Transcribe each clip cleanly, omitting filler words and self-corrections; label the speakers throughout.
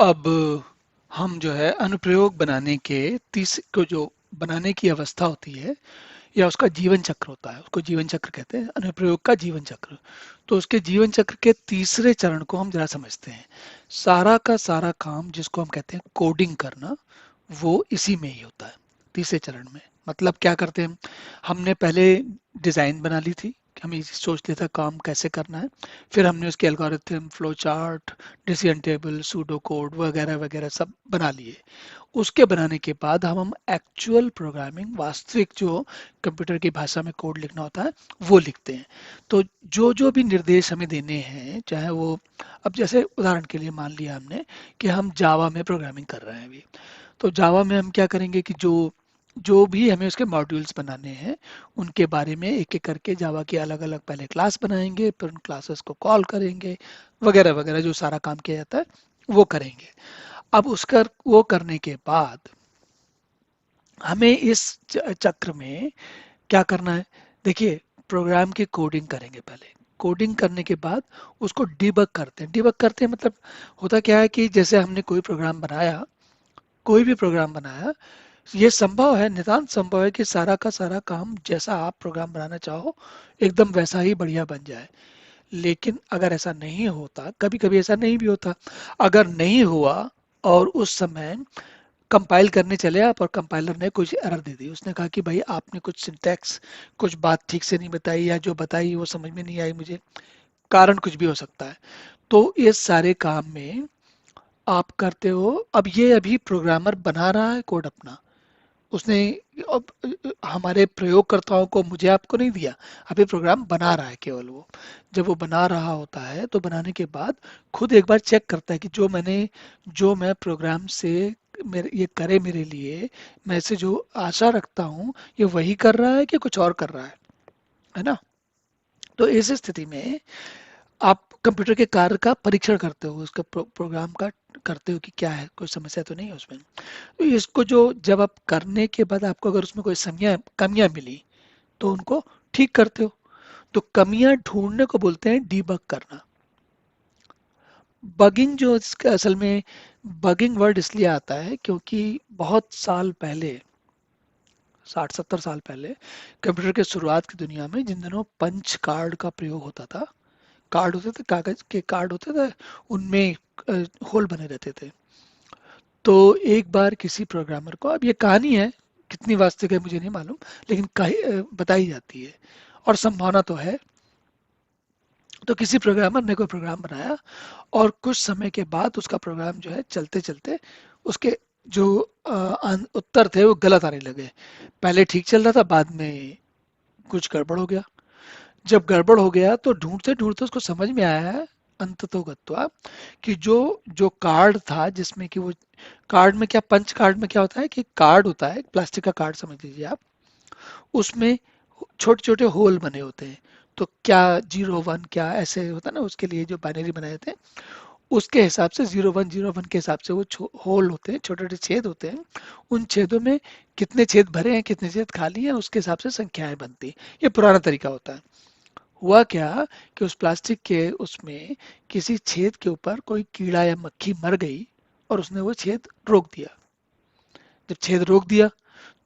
Speaker 1: अब हम जो है अनुप्रयोग बनाने के तीस को जो बनाने की अवस्था होती है या उसका जीवन चक्र होता है, उसको जीवन चक्र कहते हैं, अनुप्रयोग का जीवन चक्र। तो उसके जीवन चक्र के तीसरे चरण को हम जरा समझते हैं। सारा का सारा काम जिसको हम कहते हैं कोडिंग करना, वो इसी में ही होता है, तीसरे चरण में। मतलब क्या करते हैं, हमने पहले डिजाइन बना ली थी कि हमें सोच लिया था काम कैसे करना है। फिर हमने उसके algorithm, flow chart, decision table, pseudo code वगैरह वगैरह सब बना लिए। उसके बनाने के बाद हम एक्चुअल प्रोग्रामिंग, वास्तविक जो कंप्यूटर की भाषा में कोड लिखना होता है, वो लिखते हैं। तो जो जो भी निर्देश हमें देने हैं, चाहे वो, अब जैसे उदाहरण के लिए मान लिया हमने कि हम जावा में प्रोग्रामिंग कर रहे हैं अभी, तो जावा में हम क्या करेंगे कि जो जो भी हमें उसके मॉड्यूल्स बनाने हैं, उनके बारे में एक एक करके जावा की अलग अलग पहले क्लास बनाएंगे, फिर उन क्लासेस को कॉल करेंगे, वगैरह वगैरह जो सारा काम किया जाता है वो करेंगे। अब उसका वो करने के बाद हमें इस चक्र में क्या करना है। देखिए, प्रोग्राम की कोडिंग करेंगे पहले। कोडिंग करने के बाद उसको डिबग करते हैं। डिबग करते हैं मतलब होता क्या है कि जैसे हमने कोई प्रोग्राम बनाया, कोई भी प्रोग्राम बनाया, ये संभव है, नितांत संभव है कि सारा का सारा काम जैसा आप प्रोग्राम बनाना चाहो एकदम वैसा ही बढ़िया बन जाए। लेकिन अगर ऐसा नहीं होता, कभी कभी ऐसा नहीं भी होता, अगर नहीं हुआ और उस समय कंपाइल करने चले आप और कंपाइलर ने कुछ एरर दे दी, उसने कहा कि भाई आपने कुछ सिंटैक्स, कुछ बात ठीक से नहीं बताई, या जो बताई वो समझ में नहीं आई मुझे, कारण कुछ भी हो सकता है। तो इस सारे काम में आप करते हो, अब ये अभी प्रोग्रामर बना रहा है कोड अपना, उसने अब हमारे प्रयोगकर्ताओं को, मुझे आपको नहीं दिया, अभी प्रोग्राम बना रहा है केवल वो। जब वो बना रहा होता है तो बनाने के बाद खुद एक बार चेक करता है कि जो मैं प्रोग्राम से मेरे ये करे मेरे लिए, मैं इससे जो आशा रखता हूँ ये वही कर रहा है कि कुछ और कर रहा है ना। तो इस स्थिति में आप कंप्यूटर के कार्य का परीक्षण करते हो, उसका प्रोग्राम का करते हो कि क्या है, कोई समस्या तो नहीं है उसमें। तो इसको जो जब आप करने के बाद आपको अगर उसमें कोई कमियां कमियां मिली तो उनको ठीक करते हो। तो कमियां ढूंढने को बोलते हैं डीबग करना। बगिंग जो इसका असल में, बगिंग वर्ड इसलिए आता है क्योंकि बहुत साल पहले, 60-70 साल पहले, कंप्यूटर के शुरुआत की दुनिया में जिन दिनों पंच कार्ड का प्रयोग होता था, कार्ड होते थे, कागज के कार्ड होते थे, उनमें होल बने रहते थे। तो एक बार किसी प्रोग्रामर को, अब ये कहानी है, कितनी वास्तविक है मुझे नहीं मालूम, लेकिन बताई जाती है और संभावना तो है। तो किसी प्रोग्रामर ने कोई प्रोग्राम बनाया और कुछ समय के बाद उसका प्रोग्राम जो है चलते चलते उसके जो उत्तर थे वो गलत आने लगे। पहले ठीक चल रहा था, बाद में कुछ गड़बड़ हो गया। जब गड़बड़ हो गया तो ढूंढते ढूंढते उसको समझ में आया है अंततोगत्वा कि जो जो कार्ड था जिसमें कि वो, कार्ड में क्या, पंच कार्ड में क्या होता है कि कार्ड होता है, प्लास्टिक का कार्ड समझ लीजिए आप, उसमें छोटे छोटे होल बने होते हैं। तो क्या 0 1 क्या ऐसे होता है ना, उसके लिए जो बाइनरी बनाए थे, उसके हिसाब से 0 1 0 1 के हिसाब से वो होल होते हैं, छोटे छोटे छेद होते हैं। उन छेदों में कितने छेद भरे हैं, कितने छेद खाली हैं, उसके हिसाब से संख्याएं बनती हैं। ये पुराना तरीका होता है। हुआ क्या कि उस प्लास्टिक के उसमें किसी छेद के ऊपर कोई कीड़ा या मक्खी मर गई और उसने वो छेद रोक दिया। जब छेद रोक दिया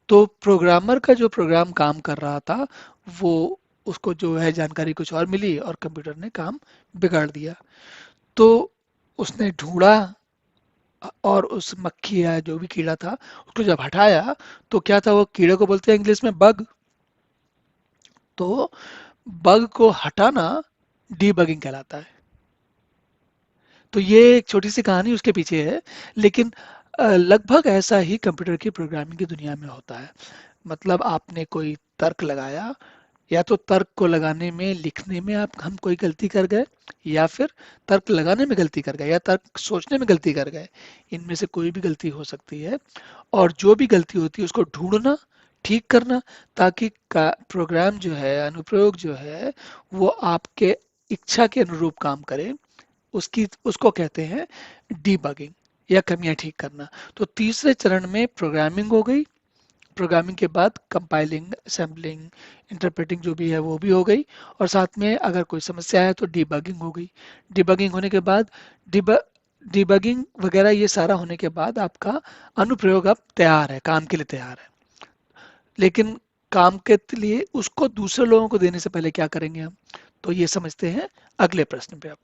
Speaker 1: तो प्रोग्रामर का जो प्रोग्राम काम कर रहा था, वो, उसको जो है जानकारी कुछ और मिली और कंप्यूटर ने काम बिगाड़ दिया। तो उसने ढूंढा और उस मक्खी या जो भी कीड़ा था उसको जब हटाया, तो क्या था, वो कीड़े को बोलते हैं इंग्लिश में बग। तो बग को हटाना डीबगिंग कहलाता है। तो ये एक छोटी सी कहानी उसके पीछे है। लेकिन लगभग ऐसा ही कंप्यूटर की प्रोग्रामिंग की दुनिया में होता है। मतलब आपने कोई तर्क लगाया, या तो तर्क को लगाने में, लिखने में आप हम कोई गलती कर गए, या फिर तर्क लगाने में गलती कर गए, या तर्क सोचने में गलती कर गए। इनमें से कोई भी गलती हो सकती है। और जो भी गलती होती है उसको ढूंढना, ठीक करना, ताकि प्रोग्राम जो है, अनुप्रयोग जो है, वो आपके इच्छा के अनुरूप काम करे। उसकी उसको कहते हैं डीबगिंग, या कमियां ठीक करना। तो तीसरे चरण में प्रोग्रामिंग हो गई। प्रोग्रामिंग के बाद कंपाइलिंग, असेंबलिंग, इंटरप्रेटिंग जो भी है वो भी हो गई। और साथ में अगर कोई समस्या है तो डिबगिंग हो गई। डिबगिंग होने के बाद डिब डिबगिंग वगैरह ये सारा होने के बाद आपका अनुप्रयोग अब तैयार है, काम के लिए तैयार है। लेकिन काम के लिए उसको दूसरे लोगों को देने से पहले क्या करेंगे हम? तो ये समझते हैं अगले प्रश्न पे अब।